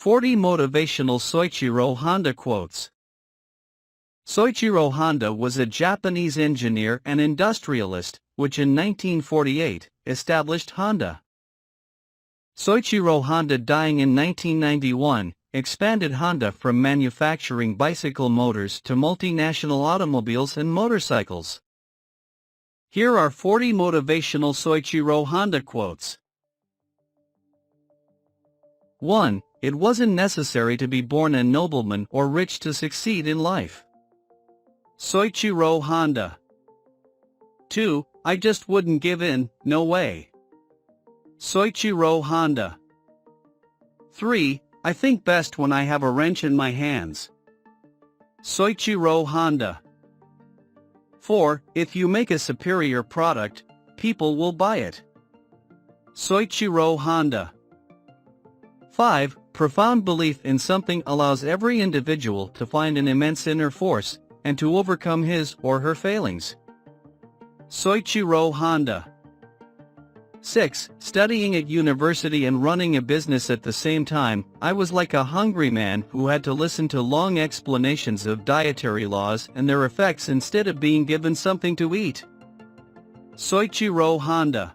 40 Motivational Soichiro Honda Quotes. Soichiro Honda was a Japanese engineer and industrialist, which in 1948 established Honda. Soichiro Honda, dying in 1991, expanded Honda from manufacturing bicycle motors to multinational automobiles and motorcycles. Here are 40 motivational Soichiro Honda quotes. 1. It wasn't necessary to be born a nobleman or rich to succeed in life. Soichiro Honda. 2. I just wouldn't give in, no way. Soichiro Honda. 3. I think best when I have a wrench in my hands. Soichiro Honda. 4. If you make a superior product, people will buy it. Soichiro Honda. 5. Profound belief in something allows every individual to find an immense inner force, and to overcome his or her failings. Soichiro Honda. 6. Studying at university and running a business at the same time, I was like a hungry man who had to listen to long explanations of dietary laws and their effects instead of being given something to eat. Soichiro Honda.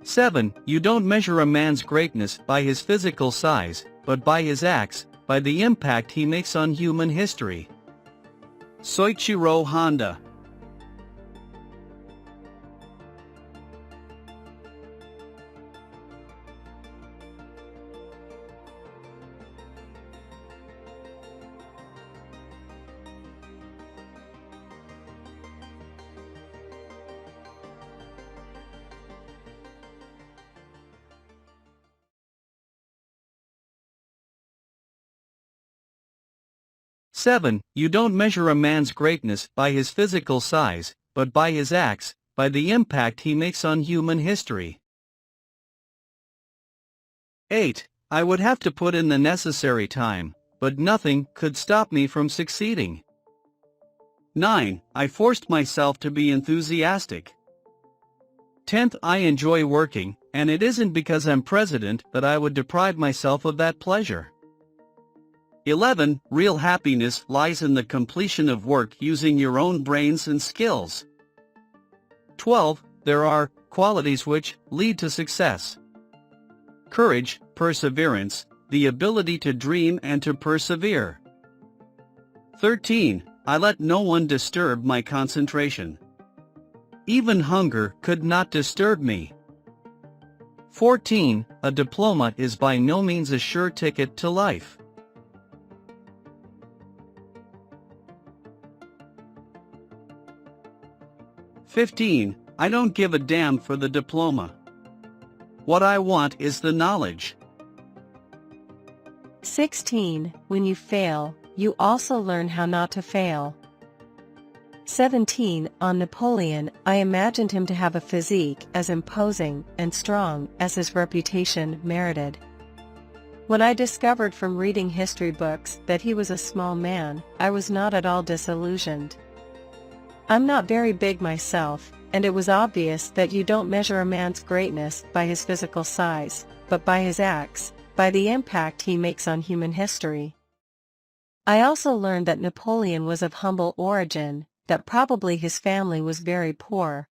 7. You don't measure a man's greatness by his physical size, but by his acts, by the impact he makes on human history. Soichiro Honda. 7. You don't measure a man's greatness by his physical size, but by his acts, by the impact he makes on human history. 8. I would have to put in the necessary time, but nothing could stop me from succeeding. 9. I forced myself to be enthusiastic. 10th. I enjoy working, and it isn't because I'm president that I would deprive myself of that pleasure. 11. Real happiness lies in the completion of work using your own brains and skills. 12. There are qualities which lead to success: courage, perseverance, the ability to dream and to persevere. 13. I let no one disturb my concentration. Even hunger could not disturb me. 14. A diploma is by no means a sure ticket to life. 15. I don't give a damn for the diploma. What I want is the knowledge. 16. When you fail, you also learn how not to fail. 17. On Napoleon, I imagined him to have a physique as imposing and strong as his reputation merited. When I discovered from reading history books that he was a small man, I was not at all disillusioned. I'm not very big myself, and it was obvious that you don't measure a man's greatness by his physical size, but by his acts, by the impact he makes on human history. I also learned that Napoleon was of humble origin, that probably his family was very poor.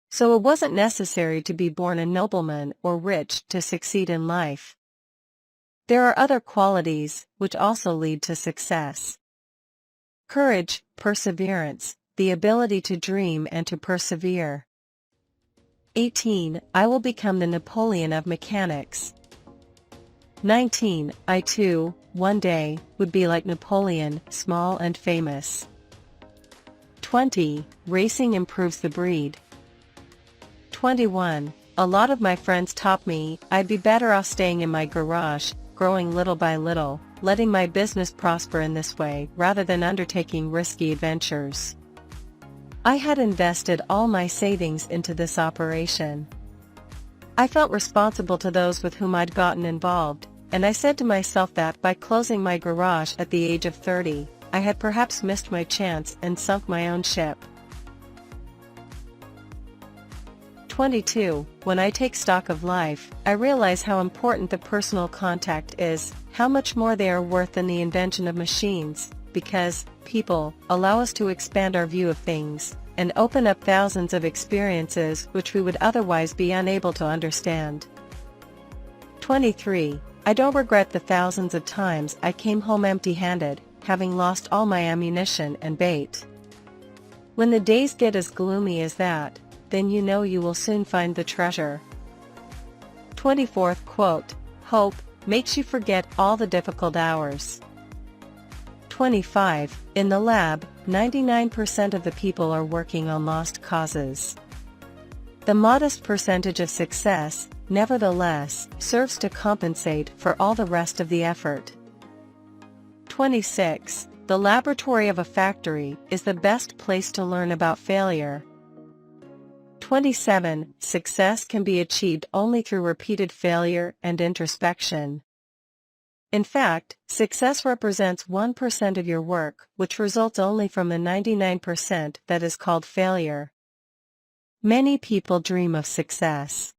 So it wasn't necessary to be born a nobleman or rich to succeed in life. There are other qualities which also lead to success: courage, perseverance, the ability to dream and to persevere. 18. I will become the Napoleon of mechanics. 19. I too, one day, would be like Napoleon, small and famous. 20. Racing improves the breed. 21. A lot of my friends taught me I'd be better off staying in my garage, growing little by little, letting my business prosper in this way rather than undertaking risky adventures. I had invested all my savings into this operation. I felt responsible to those with whom I'd gotten involved, and I said to myself that by closing my garage at the age of 30, I had perhaps missed my chance and sunk my own ship. 22. When I take stock of life, I realize how important the personal contact is, how much more they are worth than the invention of machines, because people allow us to expand our view of things and open up thousands of experiences which we would otherwise be unable to understand. 23. I don't regret the thousands of times I came home empty-handed, having lost all my ammunition and bait. When the days get as gloomy as that, then you know you will soon find the treasure. 24th quote, hope makes you forget all the difficult hours. 25. In the lab, 99% of the people are working on lost causes. The modest percentage of success, nevertheless, serves to compensate for all the rest of the effort. 26. The laboratory of a factory is the best place to learn about failure. 27. Success can be achieved only through repeated failure and introspection. In fact, success represents 1% of your work, which results only from the 99% that is called failure. Many people dream of success.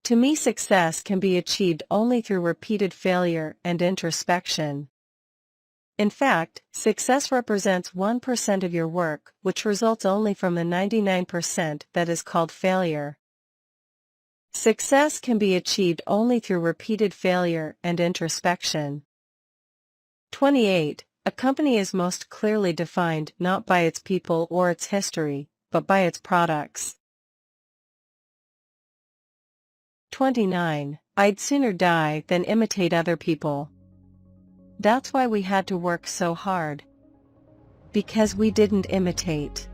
To me, success can be achieved only through repeated failure and introspection. In fact, success represents 1% of your work, which results only from the 99% that is called failure. Success can be achieved only through repeated failure and introspection. 28. A company is most clearly defined not by its people or its history, but by its products. 29. I'd sooner die than imitate other people. That's why we had to work so hard. Because we didn't imitate.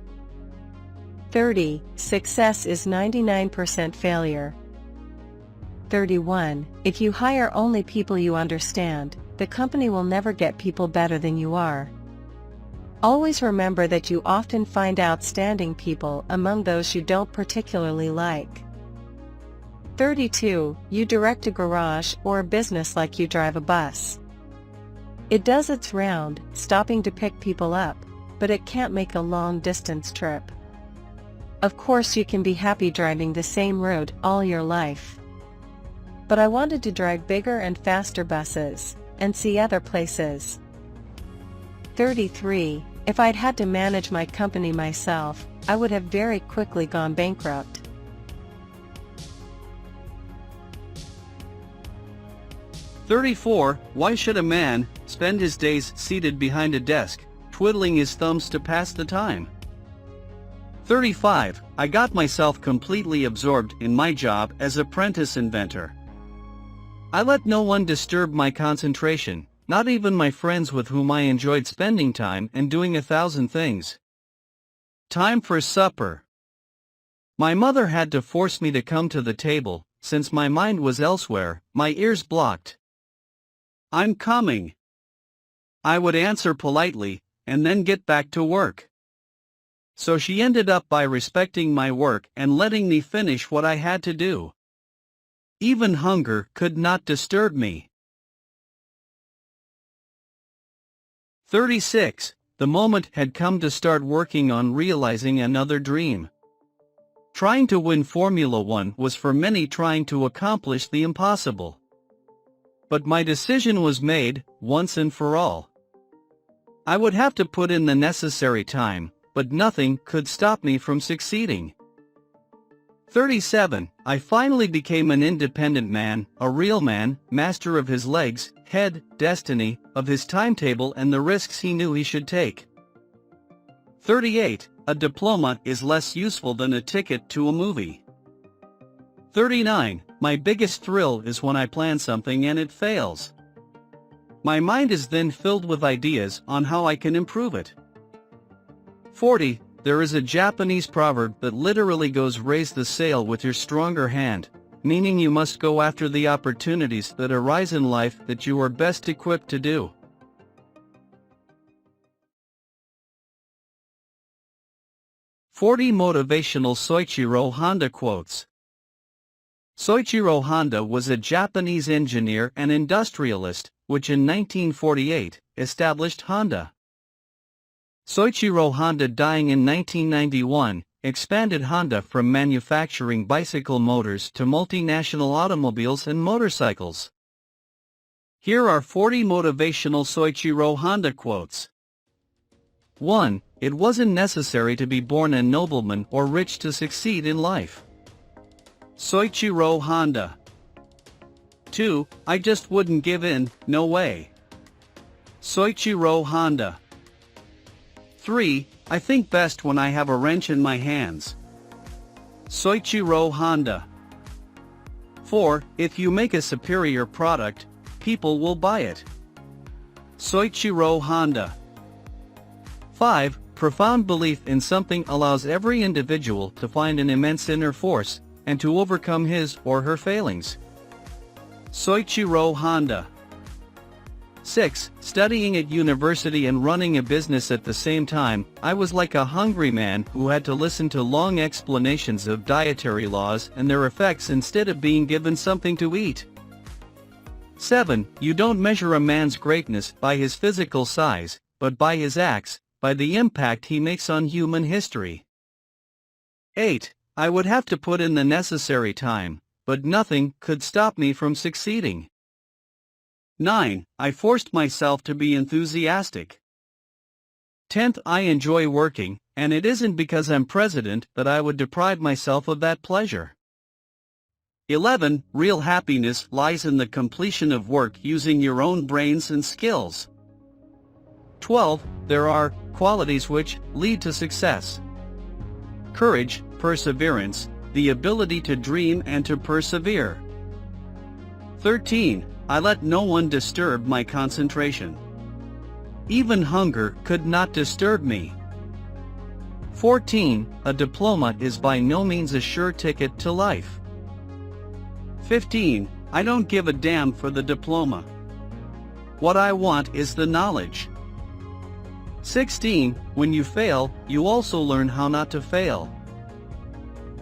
30. Success is 99% failure. 31. If you hire only people you understand, the company will never get people better than you are. Always remember that you often find outstanding people among those you don't particularly like. 32. You direct a garage or a business like you drive a bus. It does its round, stopping to pick people up, but it can't make a long-distance trip. Of course you can be happy driving the same route all your life. But I wanted to drive bigger and faster buses, and see other places. 33. If I'd had to manage my company myself, I would have very quickly gone bankrupt. 34. Why should a man spend his days seated behind a desk, twiddling his thumbs to pass the time? 35. I got myself completely absorbed in my job as apprentice inventor. I let no one disturb my concentration, not even my friends with whom I enjoyed spending time and doing 1,000 things. Time for supper. My mother had to force me to come to the table, since my mind was elsewhere, my ears blocked. I'm coming. I would answer politely, and then get back to work. So she ended up by respecting my work and letting me finish what I had to do. Even hunger could not disturb me. 36. The moment had come to start working on realizing another dream. Trying to win Formula One was for many trying to accomplish the impossible. But my decision was made, once and for all. I would have to put in the necessary time, but nothing could stop me from succeeding. 37. I finally became an independent man, a real man, master of his legs, head, destiny, of his timetable and the risks he knew he should take. 38. A diploma is less useful than a ticket to a movie. 39. My biggest thrill is when I plan something and it fails. My mind is then filled with ideas on how I can improve it. 40. There is a Japanese proverb that literally goes raise the sail with your stronger hand, meaning you must go after the opportunities that arise in life that you are best equipped to do. 40 Motivational Soichiro Honda Quotes. Soichiro Honda was a Japanese engineer and industrialist, which in 1948 established Honda. Soichiro Honda, dying in 1991, expanded Honda from manufacturing bicycle motors to multinational automobiles and motorcycles. Here are 40 motivational Soichiro Honda quotes. 1. It wasn't necessary to be born a nobleman or rich to succeed in life. Soichiro Honda. 2. I just wouldn't give in, no way. Soichiro Honda. 3. I think best when I have a wrench in my hands. Soichiro Honda. 4. If you make a superior product, people will buy it. Soichiro Honda. 5. Profound belief in something allows every individual to find an immense inner force, and to overcome his or her failings. Soichiro Honda. 6. Studying at university and running a business at the same time, I was like a hungry man who had to listen to long explanations of dietary laws and their effects instead of being given something to eat. 7. You don't measure a man's greatness by his physical size, but by his acts, by the impact he makes on human history. 8. I would have to put in the necessary time, but nothing could stop me from succeeding. 9. I forced myself to be enthusiastic. 10th. I enjoy working, and it isn't because I'm president that I would deprive myself of that pleasure. 11. Real happiness lies in the completion of work using your own brains and skills. 12. There are qualities which lead to success. Courage, perseverance, the ability to dream and to persevere. 13. I let no one disturb my concentration. Even hunger could not disturb me. 14. A diploma is by no means a sure ticket to life. 15. I don't give a damn for the diploma. What I want is the knowledge. 16. When you fail, you also learn how not to fail.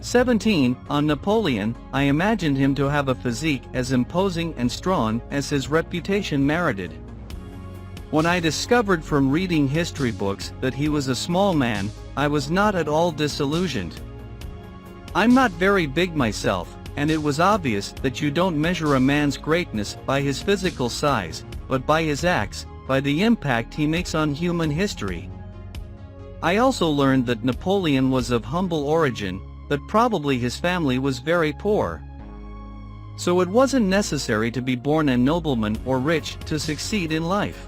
17. On Napoleon, I imagined him to have a physique as imposing and strong as his reputation merited. When I discovered from reading history books that he was a small man, I was not at all disillusioned. I'm not very big myself, and it was obvious that you don't measure a man's greatness by his physical size, but by his acts, by the impact he makes on human history. I also learned that Napoleon was of humble origin, that probably his family was very poor. So it wasn't necessary to be born a nobleman or rich to succeed in life.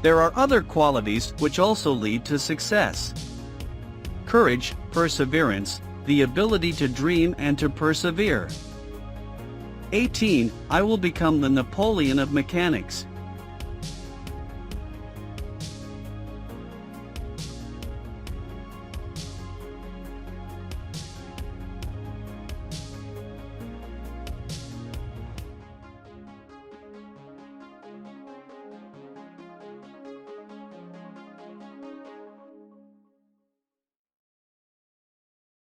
There are other qualities which also lead to success. Courage, perseverance, the ability to dream and to persevere. 18. I will become the Napoleon of mechanics.